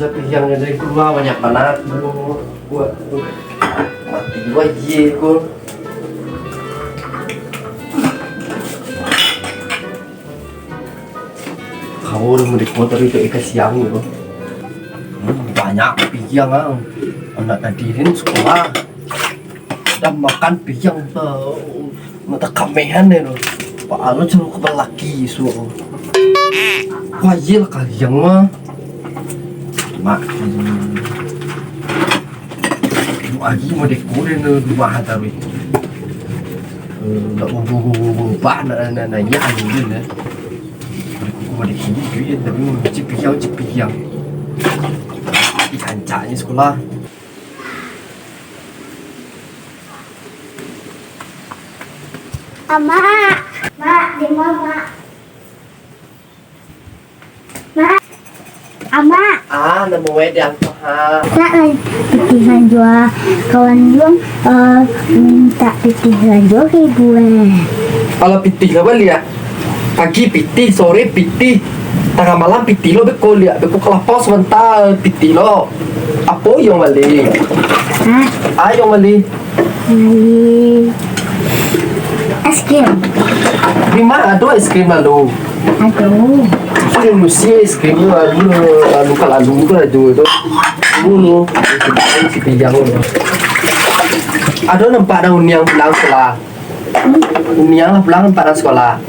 tapi yang dari keluar banyak banget buat mati wajib ku. Kau udah mau dikotor itu ikan siang itu banyak piang anak nadirin sekolah dan makan piang mata kamehan deh lo pak alo cuma kebal laki suruh wajib kalian mah mak lagi mau dikurin rumah tapi nggak ubah nanya aja nih mau dikurin tapi mau cipiang kancanya sekolah. Mak, di mana? Mak, Ama. Nama wedang paha. Nak pitihan jual kawan jual minta pitihan jual ke gue. Kalau pitih apa lihat? Pagi pitih, sore pitih, tengah malam pitih lo beko lihat, beko kelapa sebentar pitih lo. Apa yang balik? Hah? Yang balik? Es krim. Di mana ada es krim lalu? Aduh. Sudah musim es krim lalu kalau itu ada itu. Dulu si pijang lo. Ada nampak daun yang pulang sekolah. Uniang lah pulang pada sekolah.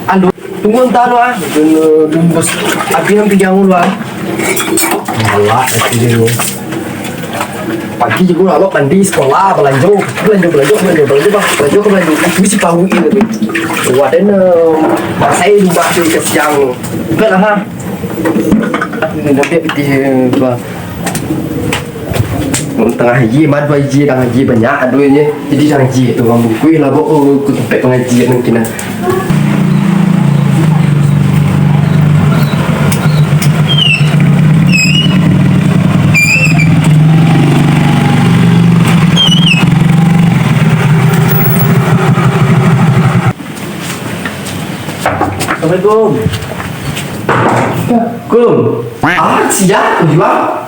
Aduh, tunggu entar lah. Tunggu api yang pijang lo. Malah itu pagi juga lo mandi sekolah belanja itu si tahu ini wadah saya rumah tu kesiang kan ha ini nanti piti tengah haji mad haji tengah haji banyak aduhnya jadi tengah haji itu bang buku lah bu ku tempat pengajian mungkin. Assalamualaikum. Siap juga.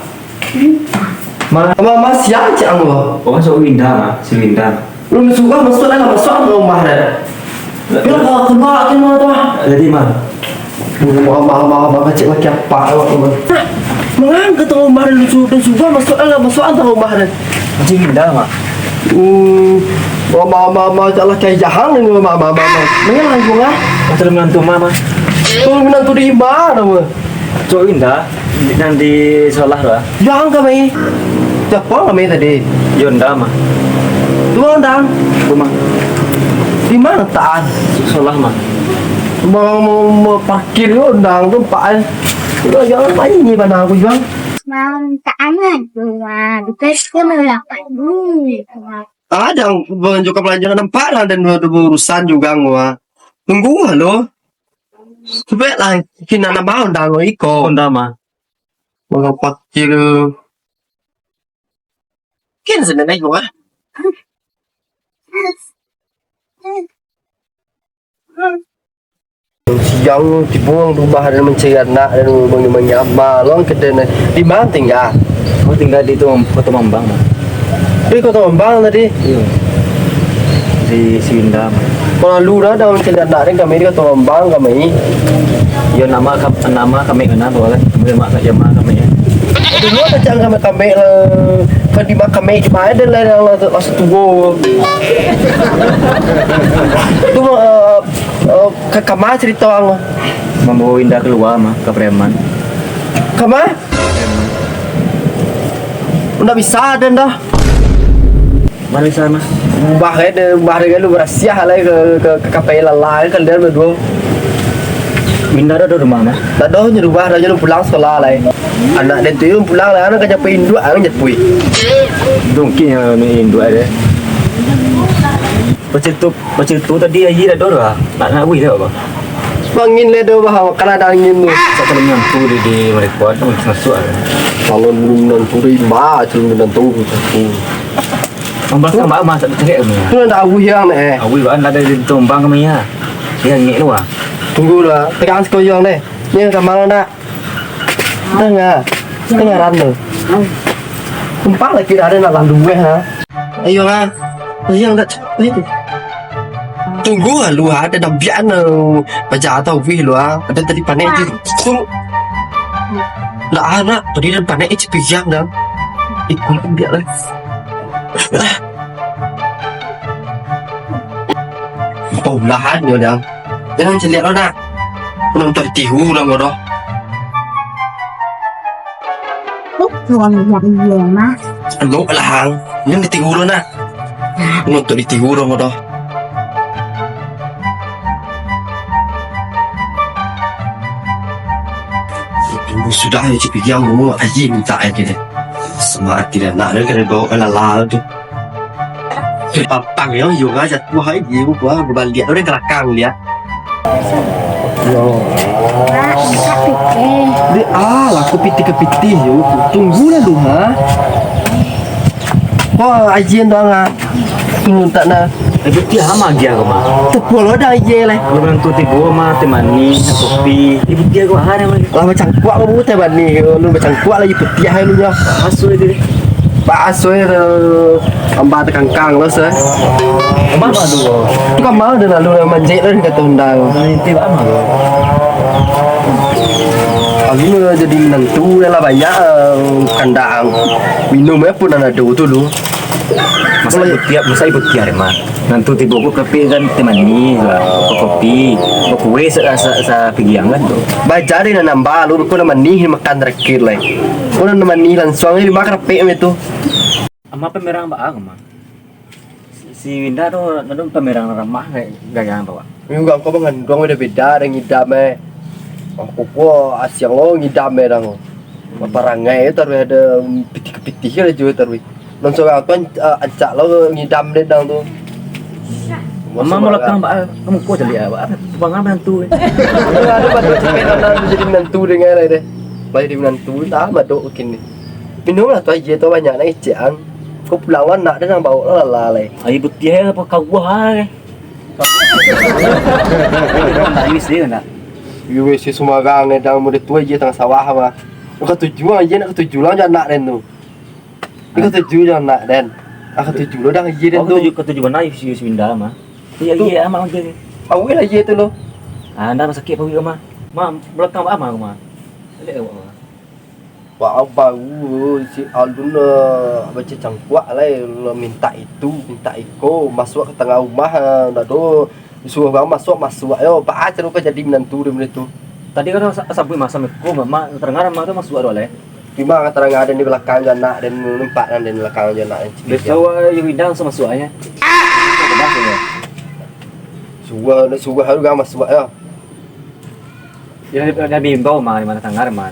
Mama siap cak lo. Oh, masuk Winda, si Winda. Lu suka masuk rumah dah. Bila kau keluar tuh. Jadi mah. Mama cek lagi apa awak. Mengangkat rumah lu suka masuk rumah dah. Si Winda mah. Mama jalan kayak jahan ini mama. Mengalah bunga. Terus menantu mama. Tuh menantu di mana mah? Cok Winda nanti sekolah lah. Jangan kami. Siapa kami tadi? Yonda mah. Tuh ndang. Rumah Di mana taan? sekolah mah. Mau parkir yo ndang tuh pak. Udah jangan main ni mana aku jual. Mau taangan dua, bekas ke melakukan Ada menunjuk pelajaran tempat dan urusan juga gua. Tunggu halo. Coba lah kita nak mau ndang iko. Honda mah. Mau parkir. Kan sebenarnya gua. Siang dibuang rumah dan mencari anak dan menyapa long kedai di mana tinggal? Oh tinggal di itu Kota Mambang mah. Di Kota Mambang tadi. Iya. Si Winda mah. Kalau lu dah mencari anak dan kami di Kota Mambang kami. Ya nama kami kenal boleh. Kemudian mak jamaah kami ya. Dulu ada jangan kami kan di kami di mana dan lain masuk tunggu. Tu ke kamar cerita ang. Membawa Winda keluar mah ke preman. Kamar? Udah bisa dan dah. Mana di sana? Bahaya lu berasiah lah ke KPI lalai kan dia berdua. Winda ada rumah mah. Tak dah nyerubah dah lu pulang sekolah lah. Anak dan tu pulang lah anak kerja induk anak jepui. Dongki yang main dua ada. Macam tu tadi aja dah dora. Nak wih dah apa? Angin le do bah kana ada angin tu. Saya dengan tu di mereka tu masuk. Kalau belum nanti lima, cuma nanti. Ambas kan mak masak cekek ni. Tu nak awu yang ni. Awi kan ada di tombang kami ya. Dia ngek lu ah. Tunggu lah, tekan sekolah yang ni. Ni kamar nak. Tengah rano. Tumpah lagi ada nak lalu ha. Ayo lah. Yang dah itu. Tunggu lu ada dah biar baca atau wih lu ada tadi panen je. Tunggu. Lah anak tadi dan panen itu pijang dah. Ikut dia lah. Lahan dia dah. Jangan celiak lo nak. Nonton tihu lah ngodoh. Tuang yang mah. Ano lahang. Yang ditihu lo nak. Nonton ditihu lo ngodoh. Sudah ya cipik yang mau aji minta aja deh. Semangat tidak nak dia kena bawa lala tu. Papang yang juga jatuh hai dia gua berbalik dia kelakang dia. Yo. Tak pikir. Dia lah aku piti ke piti yo. Tunggu lah lu ha. Wah ajian doang ah. Tunggu tak nak. Dia hama dia kau mah. Tepul ada aje lah. Kalau bilang tu tiba mah temani kopi. Ibu dia kau hari mah. Lah macam kuat kamu teh bani. Lu macam kuat lagi peti hai lu nya. Asu dia. Pasoi amba tekan kang lo se. Mama dulu. Tu kan mau dah lalu manjek lah kata undang. Nanti apa mah? Aku jadi menantu lah banyak kandang minumnya pun ada tu lu. Masa ibu tiap mah. Nanti tiba aku kopi kan temani lah. Kopi, kue sa pigiang kan tu. Baca dia nak nambah lu kau nama ni makan terakhir lah. Kau nama ni langsung ni makan apa itu? Ama pemerang ba aku mah. Si Winda tu nadong pemerang ramah gayaan bawa. Juga kau bangan dong ada beda dengan ngidam aku pun asyik lo ngidam dong. Parangai taruh ada piti-piti lah juga taruh. Langsung aku acak lo ngidam deh dong tu. Mama mau lekang ba kamu kau jadi apa? Bang apa tu? Ada pada jadi menantu dengan ada deh. Baik di menantu dah madok kini. Minum lah tu aja tu banyak nak ician. Kau pulang wan nak dia nak bawa lalai. Ayo betia apa kau buah? Tak bisa nak. Yo si semua gang dalam muda tua aja tengah sawah mah. Kau tujuan aja nak tujuan jangan nak den tu. Kau tujuan jangan nak den. Aku tujuan lo dah aja den tu. Kau tujuan mana si Winda mah? Iya ama macam. Awal aja tu lo. Anda sakit apa mah? Mah belakang apa mah? Lihat awak. Wah bau si Alun baca cangkuak lah lo minta itu minta iko masuk ke tengah rumah dah tu suruh bang masuk yo pak aja lupa jadi menantu dia tu. Tadi kan sampai masa aku mama terdengar mama tu masuk ada leh. Cuma kata orang ada di belakang jana dan nampak dan di belakang jana. Besok yang hidang sama suanya. Suah harus gak masuk ya. Ya dia bimbau mah di mana tanggar mah.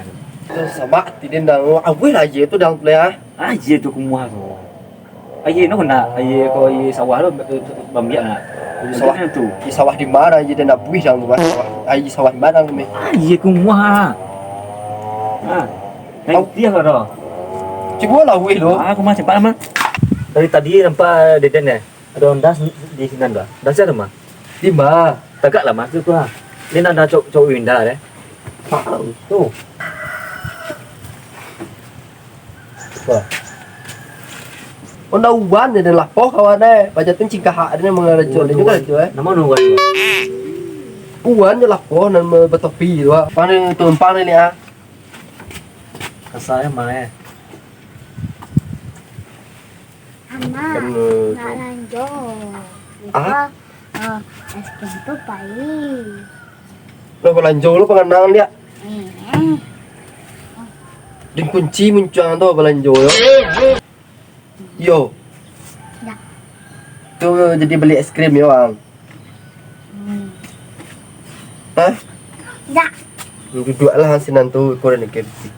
Sama tidak nang awal aja tu dah play ah. Aje tu kumua tu. Aje no kena, aje ko aje sawah tu bambiak nak. Sawah tu. Di sawah di mana aja dia nak buih dah tu. Aje sawah di mana ni? Aje kumua. Dia kau Cuba lah buih lo. Aku mah cepat mah. Dari tadi nampak deden ada ondas di sini dah. Dah siapa mah? Di mana? Tegak lah mas tu ha. Ni nak cok Winda deh. Tu. Wah. Onda uban dia lapoh kawan baca tu cingkah hak dia mengaracun dia juga tu Nama nu kan. Uban dia lapoh dan bertopi tu Mana tumpang ni ah. Kasar mah Ama, nak lanjut. Ah? Es krim tu pahit. Lo belanjang lo pengenang dia. Eh. Din kunci muncang tu belanjang yo. Yo. Ya. Tu jadi beli es krim ya bang. Hah? Ya. Duduk lah sinan tu korang nak kerja.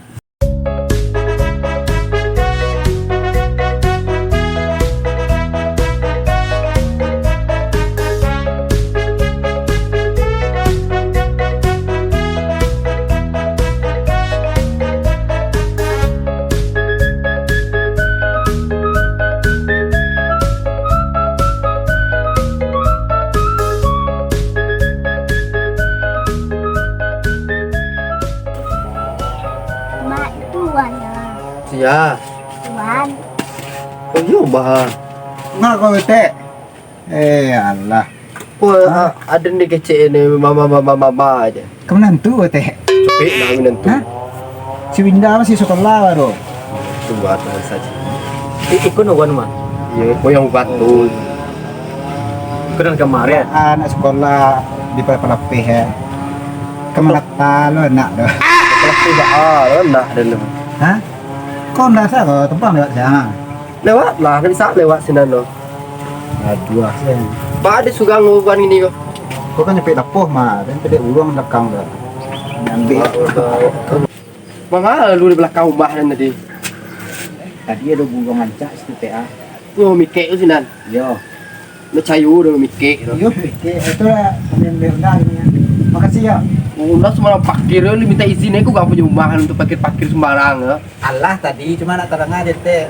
Ya. Tuan. Oh iya bah. Nggak kau teh. Allah. Oh ada nih kecil ini mama aja. Kemana tuh teh? Cepet lah menentu. Hah? Si Winda masih sekolah baru. Tunggu atau saja. Ikut nawan mah. Iya, kau yang batu. Ikut kemarin. Anak sekolah di Palapeh ya. Kemana lo nak dah? Kalau tidak nak ada lem. Hah? Kau ndak sah kau tumpang lewat sana. Lewat lah kan saat lewat sini lo. Aduh, sen. Pak ada suka nguban ini kok. Kau kan nyampe dapoh mah, dan pede uang belakang dah. Ambil. Mana lu di belakang rumah dan tadi? Tadi ada burung mancak situ teh. Oh mikir tu sinan. Yo. Lu cayu dah mikir. Yo, itu lah yang berenang ini. Makasih ya. Oh, lah semua parkir lu minta izin aku gak punya rumah untuk parkir sembarang ya. Allah tadi cuma nak terang aja teh.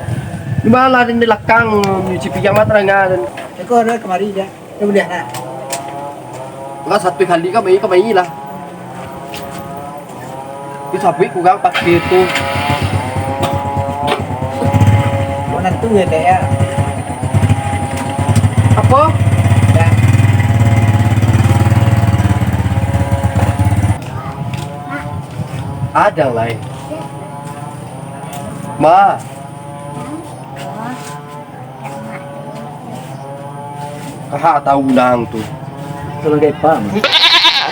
Di mana di belakang nyuci piyang mah terang dan. Kau ada kemari ya. Kau boleh nak. Enggak satu kali kami lah. Cái sapi của gắng parkir tu. Kau nanti ya teh ya. Apa? Ya. Ada lain. Ma. Kakak tahu undang tu. Kalau kayak apa?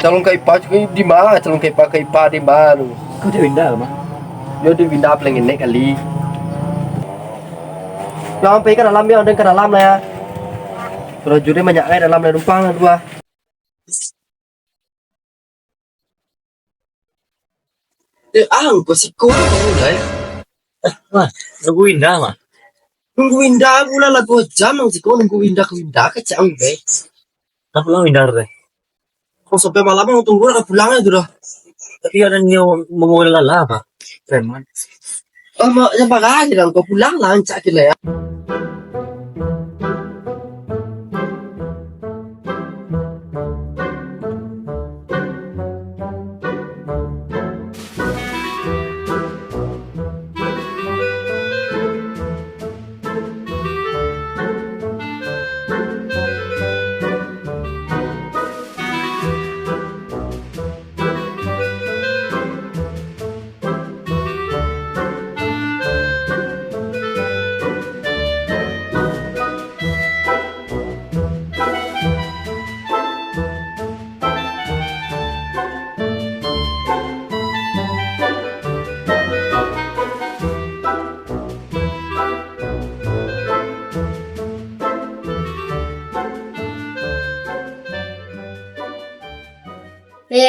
Calon kaipa di mana? Calon kaipa di mana? Kau dia Winda mah. Dia di Winda paling enak kali. Yang pergi ke dalam ya, dan ke dalam lah ya. Kalau juri banyak ke dalam lah numpang lah dua. Kau sih kau lah. Wah, nunggu Winda mah. Nunggu Winda pula lah 2 jam nang siko nunggu Winda ke Winda kecang be. Tak pulang Winda deh. Kau sampai malam mau tunggu lah pulang itu dah. Tapi ada yang mengawal lala apa? Keren man. Oh, mau sampai lagi lah kau pulang lah cak kita ya.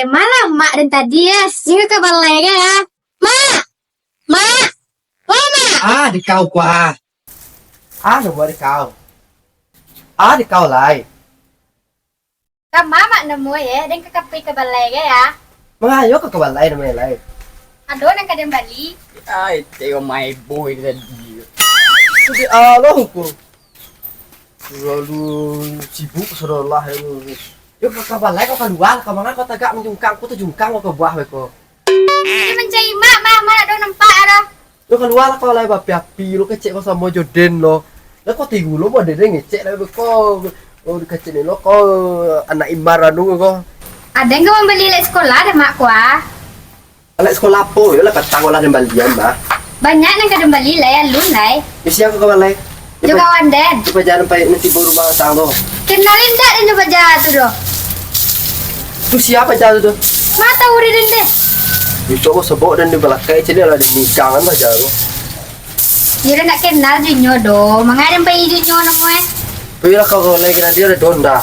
Mana mak dan tadi ya? Sini ke balai ya? Mak! Mak! Oh, mak! Di kau kuah. Ada buat di kau. Di kau lai. Ka mama nemu ya, dan ke kapi ke balai ya? Mengayo ke balai namanya lai. Ado nang kadang Bali. Ay, teo my boy tadi. Jadi Allah ku. Lalu sibuk seolah ini. Yuk ke balai kau keluar, kau mana kau tegak menjungkang, kau terjungkang kau ke buah beko. Ini mencari mak, mak ado nampak ada. Lu keluar kau lai bapi lu kecek kau sama Jordan lo. Lah kau tinggu lu mau dede ngecek lai beko. Oh kecek ni lo kau anak imbaran lu kau. Ada yang kau membeli lek sekolah ada mak kuah. Anak sekolah apa? Ya lah katang olah dan balian bah. Banyak nang kadang Bali lah ya lu lai. Mesti aku ke balai. Juga wanden. Coba jangan sampai nanti baru batang lo. Kenalin dah dan coba jatuh doh. Tu siapa jatuh tu? Mata uri dan deh. Itu aku sebut dan di belakang jadi lah di nikah kan baca aku. Jadi nak kenal junyo doh. Mengadam bayi junyo nemu eh. Bila kau lagi nanti ada donda.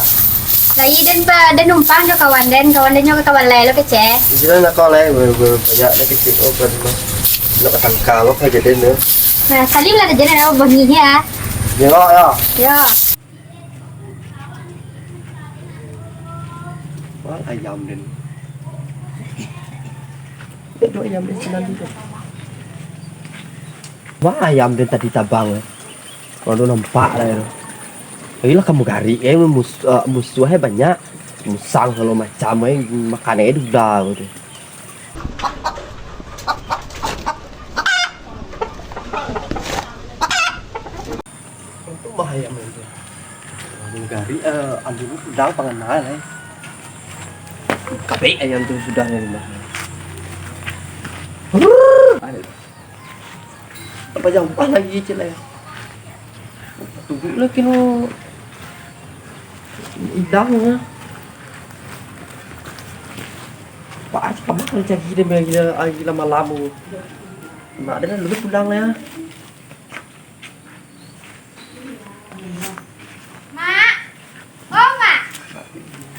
Lagi dan numpang do kawan dan nyo ke kawan lai lo kece. Jadi nak kau lagi banyak lagi kecil oh kan. Nak ketangkal lo kayak jadi ni. Nah, salim lah jadi nama banginya. Ya ya. Ya. Wah ayam din. Itu ayam din sinan dulu. Wah ayam din tadi tabang. Kalau nampak lah. Inilah kamu gari, musuhnya banyak, musang kalau macam makannya itu udah gitu. Gari anu udang panganan eh. Kape ayam tu sudah ni mah. Apa yang pas lagi je lah. Tunggu lah kino udang ya. Pak aja kamu kalau cari dia gila malam. Mak dia lebih pulang ya. Mak. Oh, Mak.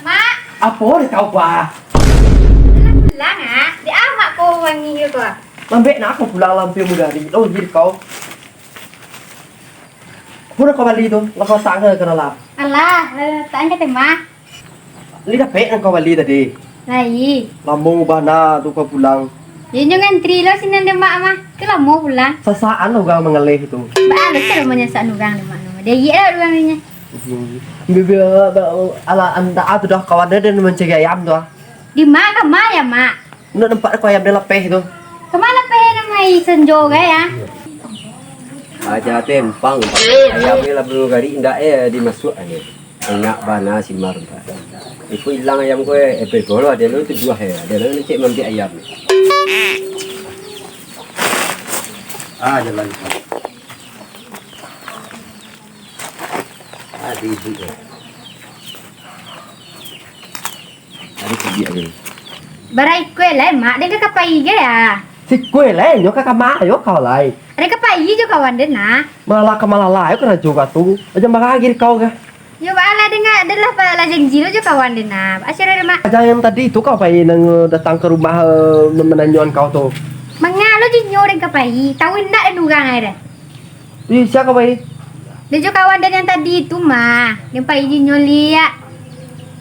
Mak. Apa dia kau pa? Pulang ah. Di mak ko wangi ko. Lambek nak aku pulang lampu muda ni. Oh jadi kau. Pura kau balik tu, kau sang ke kenapa? Alah, tak angkat mak. Lihat pek kau balik tadi. Lai. Lambung bana tu kau pulang. Yun yung entry lo sinan de mak mah. Kala mo pulang. Sasaan orang mengalih itu. Ba ano cara mo niya sa anugang de mak no. Dia iya lah niya. Bibi ala anda tu dah kawan dia mencari ayam tu. Di mak ka ma ya mak. Nak nampak kau ayam dia lepeh tu. Kemana pe na may senjo ga ya? Aja tempang. Ayam ni lah belum gari indah dimasuk ni. Enggak bana simar. Iku hilang ayam ko bolo ada lu tu dua ada lu cek mampi ayam. Jalan. Di ibu. Ada pergi lagi. Barai kue lai mak dia ka pai ga ya. Si kue lain, yo kakak mak yo kau lain. Ada ka pai jo kawan de na. Malah kemalalah, yo kena juga tu. Aja makagir kau ke? Yo ba ala de nga adalah pa la janji lo jo kawan de na. Asyara de mak. Aja yang tadi itu kau pengen datang ke rumah menanyakan kau tu. Mangalo jo nyo de ka pai. Tawin na anugang ai de. Siapa kau pengen? Dia jo kawan de yang tadi itu mah. Yang pai jo nyo liat.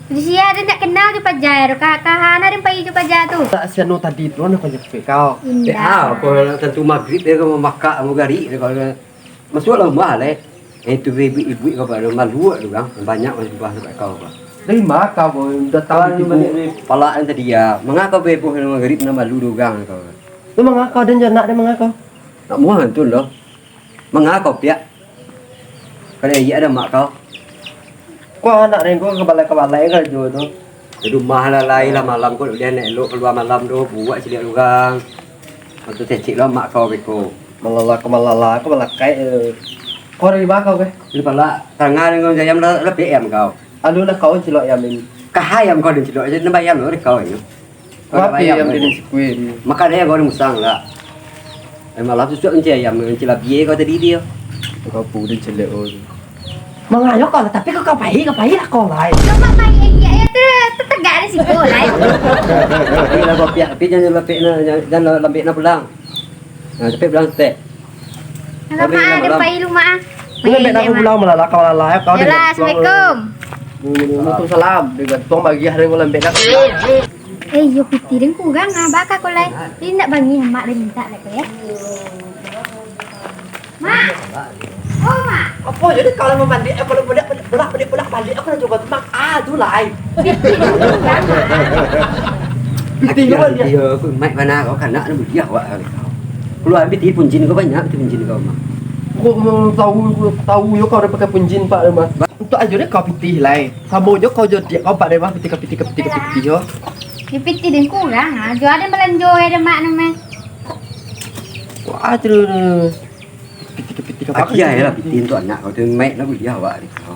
Jadi siya ada nak kenal jo pajaya ro kahana de pai jo pajaya tu. Tak siano tadi tu nak kau jepit kau. Indah. Kalau tentu maghrib dia kau mamak mau gari dia kalau masuk rumah lah. Itu ibu kau pada malu tu kan banyak masih buah dekat kau kan. Dari mak kau datang Tahun di ni pala tadi ya. Mengapa bebo nama maghrib nama malu tu kan kau. tu mengakau dan jangan nak dia mengakau. Nak muah tu loh. Mengapa pihak? Kalau iya ada mak kau. Kau anak ni kau kebalai kan jo tu. Di rumah lah lain lah malam kau dia nak elok keluar malam tu buat cilik orang. Waktu cecik lah mak kau beko. Malala kau malakai. Kau dari bakau ke? Di pala tangan kau jayam lah PM kau. Alu lah kau cilok ayam ini. Kahayam kau dan cilok aja nak bayam loh kau itu. Kau ayam ini si kue ni. Maka dia kau musang lah. Malam tu suka ayam cilap biye kau tadi dia. Kau pudin cilek oh. Mengayok kau tapi kau pahi lah kau lain. Coba pai ai tu tegak ni si ko lai. Tapi lah kau pihak tapi jangan lepek jangan lembek nak pulang. Nah cepet pulang tek. Nama ada pai rumah. Kau nak aku pulang malala kau lalai kau Yalah, Assalamualaikum. Waalaikumsalam. Dengan tuang bagi hari kau lembek nak. Yo piti den kurang baka ko lai. Ini nak bangi mak dia minta lah ko ya. Mak. Oh mak. Apa jadi kalau mau mandi kalau bolak balik aku nak coba temak tu lain. Piti kau dia. Aku mai mana kau kan nak dia awak kau. Keluar piti punjin kau banyak piti punjin kau mah. Kau tahu yo kau dah pakai punjin pak rumah. Untuk aja deh kau piti lain. Kamu jo kau jadi kau pak rumah piti yo. Di piti den kurang jo ada belanjo ada mak nama. Wah aja piti kau. Aki ya lah piti untuk anak kau tu mai nak dia awak kau.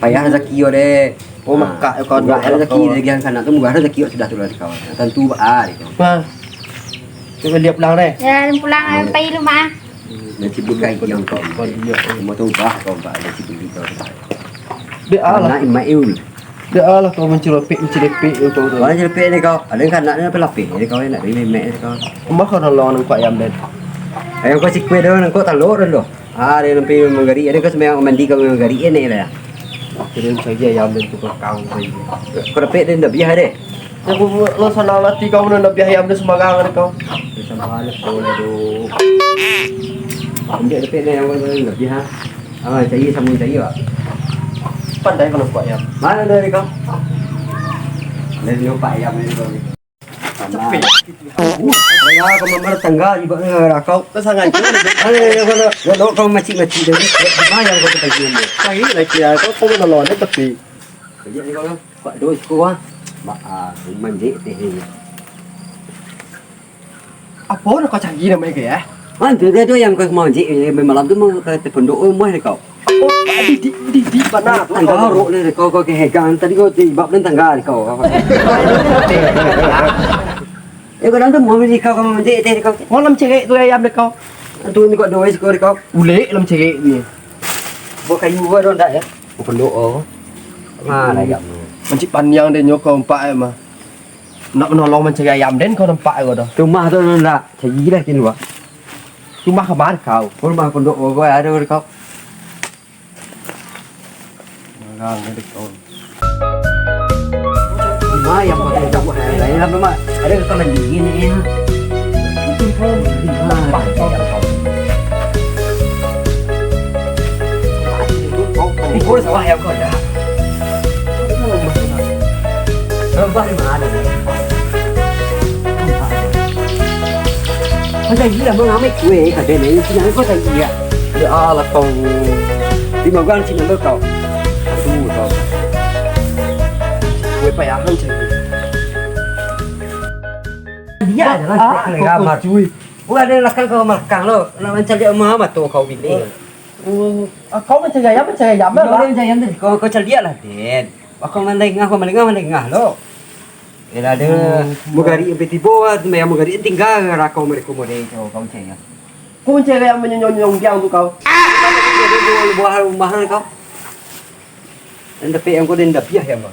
Payah rezeki yo deh. Oh makak kau Enggak ada rezeki lagi yang kanak tu mudah rezeki sudah turun kau. Tentu ah kau. Wah. Coba lihat pulang deh. Ya pulang pai rumah. Nanti bukan yang kau. Mau tahu bah kau bah nanti beli kau. Dia alah. Anak Imail. Dia alah kau mencelepik itu tu. Mana cepet ni kau? Ada kan nak pelapis ni kau nak beli mek kau. Mak kau nolong nang kuat ayam den. Ayam kau sikwe dah nang kau talur dah. Dia nampi menggari. Ada kau semua mandi kau menggari ni lah. Jadi saja ayam den tu kau saja. Kau dapat dia dah biar deh. Aku lo sana lati kau nak biar ayam den sembarangan kau. Sama lah kau dah tu. Dia dapat ni yang dah biar. Cari sambung cari pak. Pandai kau nak kuat ayam. Mana dari kau? Dari lupa ayam ni kau. Cepet. Saya kau memang tangga juga ni rakau. Kau sangat je. Kalau kau macik-macik dia ni, mana yang kau tak tahu ni? Saya lagi kau kau nolong dia tapi. Jadi ni kau buat dos kau ah. Manjik teh ni. Apa nak kau canggih nama dia ya? Tu yang kau mau manjik malam tu mau ke pondok rumah ni kau. Apa di mana tu? Tangga rok ni kau ke hegang tadi kau tiba dan tangga kau. Kau dah tu mau manjik kau manjik teh kau. Kau lam cerai tu ayam dia kau. Tu ni kau dos kau. Ule lam cerai ni. Buat kayu kau dah tak ya? Pondok oh. Mana ayam. Mencik panjang dia nyokong empat mah. Nak menolong mencari ayam den kau nampak kau dah. Rumah tu nak cari lah kini buat. Rumah ke mana kau? Rumah pondok kau ada kau. Ngang dia kau. Rumah yang kau tak buat lain lah memang. Ada kau lagi ni ya. Itu pun rumah kau. Ini kau sawah yang kau dah. Rumah di mana? Macam gila mengambil kue kat ni, siang kau tak gila. Ya Allah kau. Di mana sini kau? Aduh kau. Kue payah kan cari. Dia adalah gambar. Cuy. Bukan ada lakal kau melakang lo. Nak mencari Muhammad tu kau pilih. Kau mencari ayam Kau mencari ayam tu. Kau cari dia lah Den. Aku melengah lo. Ia ada mugari yang betibo, yang mugari tinggal rakau mereka model kau cari. Kau mencari ayam menyonyong yang tu kau. Dia jual buah rumah kau. Dan tapi yang kau den dapiah yang kau.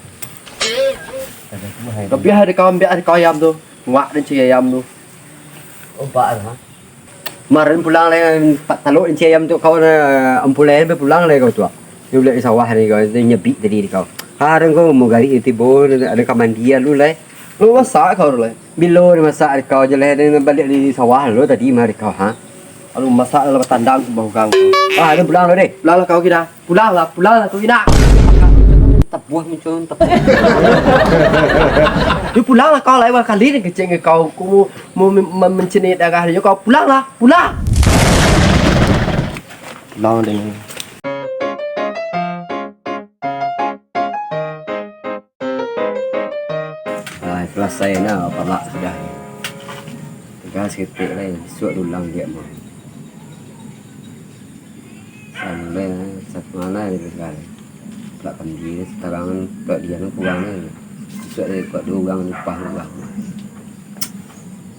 Tapi ada kau ambil ada kau ayam tu. Wak dan cari ayam tu. Oh pak lah. Kemarin pulang lagi taluk dan cari ayam tu kau ampulan pulang lagi kau tu. Dia boleh sawah ni kau, dia nyebik tadi kau. Hari kau mugari tibo ada kamandia lu lah. Lu masak kau lah. Bilo ni masak kau je lah dia balik di sawah lu tadi mari kau ha. Alu masak dalam tandang bau gang. Ah, dia pulang lu deh. Pulanglah kau kira. Pulanglah kau kira. Tabuah macam tabuah. Dia pulanglah kau lah kali ni kecil kau mau mencenit darah dia kau pulang. Pulang dengan Selesai nak palak sudah. Tegas ketik lain suat ulang dia mau. Sampai satu mana dia sekali. Tak pandai sekarang tak dia nak pulang ni. Suat dia kuat dua orang lepas orang.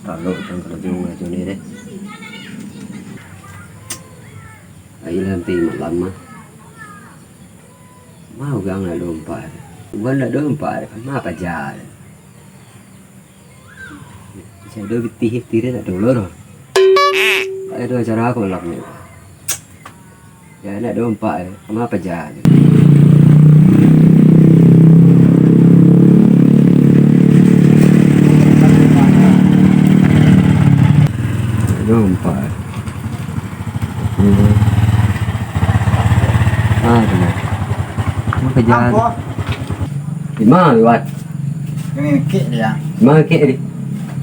Taluk macam kalau dia macam ni deh. Air nanti malam mah. Mau orang nak dompat. Bukan nak dompat, mah pajar. Saya dah getih dia tak dulu dah. Tak ada cara aku melak ni. Ya nak dompak, kamu apa jalan? Dompak. Kamu kerja. Di mana buat? Ini kek dia. Mana kek ni?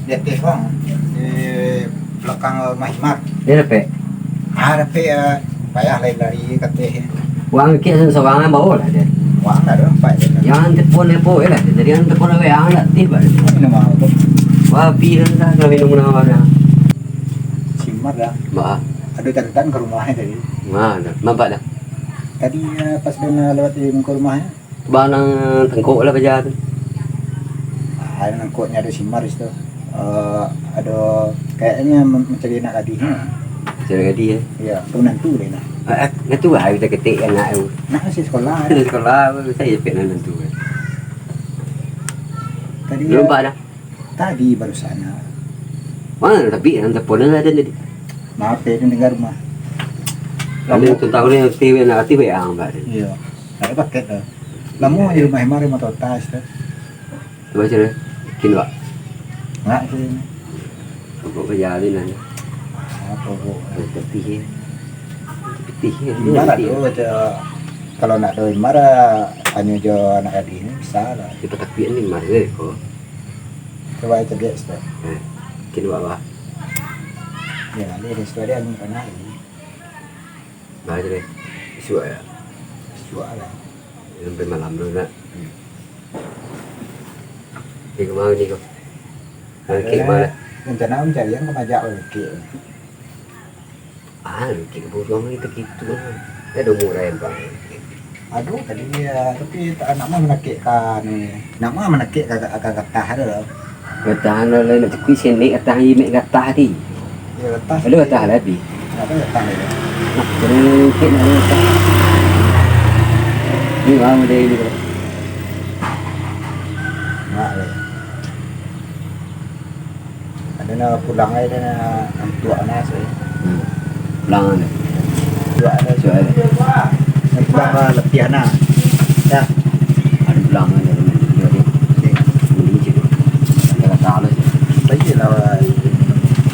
Dia tefong di belakang Mahimar. Dia dapat. Ada pe payah lain dari kateh. Wang kek seorang bawa lah dia. Wang ada empat dia. Yang telefon lah. Jadi yang telefon yang nak tiba. Ini nama tu. Wah, pi dah kalau minum mana. Simar dah. Ba. Ada catatan ke rumahnya tadi. Mana? Nampak dah. Tadi pas dia lewat di muka rumahnya. Barang tengkuk lah baca tu. Ada nangkutnya ada simar di situ. Ada kayaknya mencari anak gadisnya. Cara dia. Iya, penantu dia nak. Itu lah kita ketik anak tu. Nak masih sekolah. Di sekolah saya pengen tu. Tadi Nampak dah. tadi baru sana. Mana tapi yang telefon ada jadi. Maaf dia dengar rumah. Kalau tu tahu ni TV nak TV yang baru. Iya. Ada paket dah. Lamu di rumah Himar mau tas dah. Baca dia. Kini pak. Nggak sih. Pokok berjalan ni. Apa bu? Tapi Gimana tuh kalau nak doain marah hanya jo anak gadis ini bisa lah. Di petak ni marah kau. Coba itu dia sudah. Kini bawa. Ya, dia sudah dia pun pernah. Baca deh. Isu ya. Jual lah. Sampai malam dulu nak. Di kemana ni kau? Kek mana? Rencana mencari yang kemajak lagi. Kek burung ni begitu lah. Ada murah bang. Aduh tadi dia tapi tak nak mah menakikkan ni. Nak mah menakik agak getah ada lah. Getah lah nak cekui sini getah ni mek getah ti. Ya getah. Ada getah lebih. Apa getah ni? Nak berikit nak getah. Ni orang dia ni. Mak le. Ada nak pulang ai ada nak tua anak saya. Pulang ni. Tua ada Jual. nak pulang lah letih anak. Ya. Ada pulang ni dalam dia ni. Ni je. Ada getah lah. Tadi lah.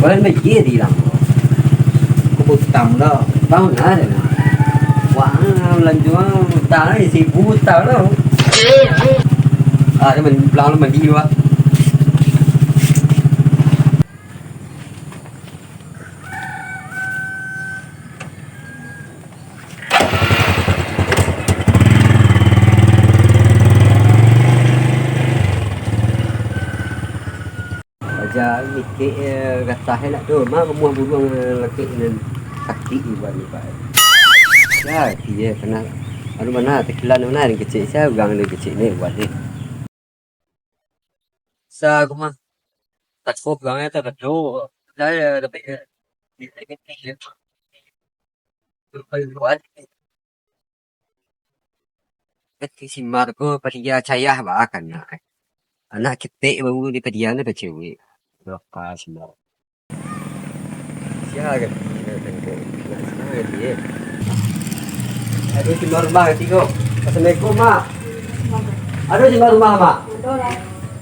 Boleh mai ye di lang. Aku tam dah. Tahu nak ada. Wah, lanjut tak ni sibuk tahu lah. Dia mình pulang là mình đi luôn. Baca mikir kata nak tu, mah buah burung laki nan sakit buat ni pak. Ya, dia kena. Anu mana tekilan mana yang kecil saya gang ni kecil ni buat ni. Sa aku mah tak kop gang tak betul. Saya dapat di ni. Buat. Ketika si Marco pergi cayah bahkan nak. Anak kita baru di pedian ni bercewek. Berapa semua. Siapa kan? Nak dia. Aduh cuma rumah tiga. Assalamualaikum mak. Aduh cuma rumah mak.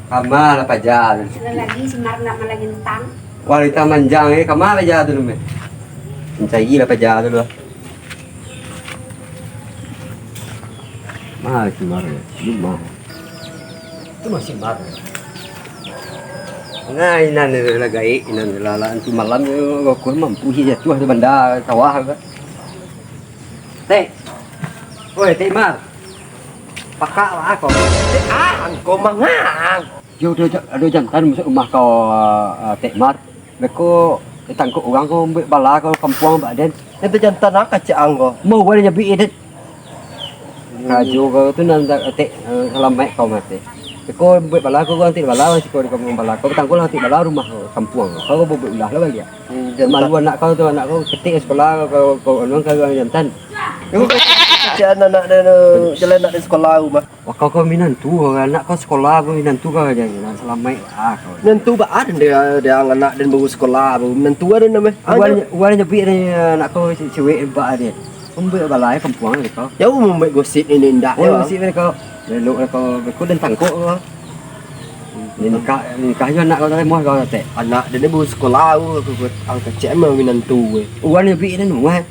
Kamar lah pajal. Lagi semar nak lagi tentang. Wanita manjang kamar pajal tu nih. Mencari lah pajal dulu. Mah cuma rumah. Itu masih bar. Nah inan lagi inan lalaan tu malam aku mampu hidup tu ada benda sawah kan. Teh. Oi, teh mar. Pakak lah kau. Kau mangang. Yo ada jantan masuk rumah kau teh mar. Beko tangkuk orang kau ambil bala kau kampung badan. Itu jantan nak kacang anggo. Mau boleh nyabi edit. Kaju kau tu nanti teh selamat kau mati. Beko ambil bala kau nanti bala masih kau di kampung bala. Kau tangkuk nanti bala rumah kampung. Kau buat ulah lah bagi. Malu anak kau tu anak kau ketik sekolah kau anu kau jantan. Kacang anak dan jalan nak di sekolah rumah. Wah kau minantu anak kau sekolah kau minantu kau aja selamat kau. Nentu ba ada dia anak dan baru sekolah baru nentu ada nama. Uang nyepi ni anak kau cewek ba dia. Ambil balai kampung ni kau. Jauh membuat gosip ini ndak Oh ya. si kau. Lalu kau dan tangkuk kau. Nikah jo anak kau tadi muah kau teh. Anak dia baru sekolah aku kacang mah nentu. Uang nyepi ni muah.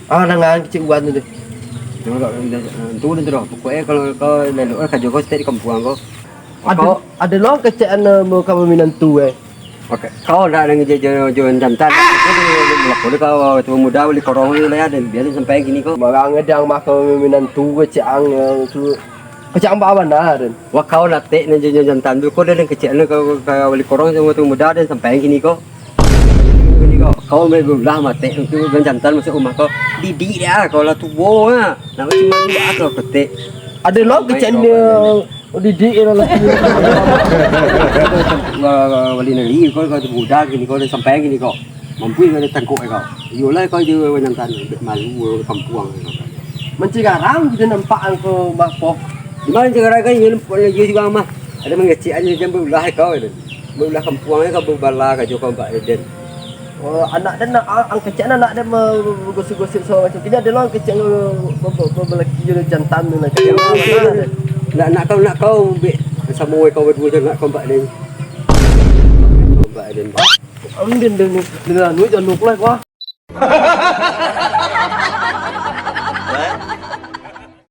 Dengan kecil uan tu. Tu dan terus. Pokoknya kalau kau lalu kerja kau stay di kampung kau. Ada loh kacang mau kamu menantu Okey. Kau dah dengan jualan jantan. Kau kau tu muda beli korong ni lah dan biar sampai gini kau. Barang ada yang makan menantu kacang tu. Kacang apa dah dan. Wah kau nak tek ni jantan tu kau dah dengan kecil ni kau beli korong sama tu muda dan sampai gini kau. Gini kau berulah mati tu jantan masuk rumah kau. Didik dia kau lah tua ah. Nak macam mana kau ketik. Ada loh kacang didik lah. Beli negeri kau tu muda gini kau dah sampai gini kau. Mampu kau dah tangkuk kau. Yolah kau je jantan malu kampung. Mencegarang kita nampak kau bapak. Di mana cara kan ini lagi juga mah. Ada mengecik aja jam berulah kau itu. Berulah kampung kau berbala kau kau buat den. Anak dan ang kecil anak dia gosip-gosip so macam tidak ada lah kecil belaki je jantan tu nak. Nak kau ambil sama kau berdua je nak kau buat den. Kau buat den. Ang din dengan nu jangan lupa lah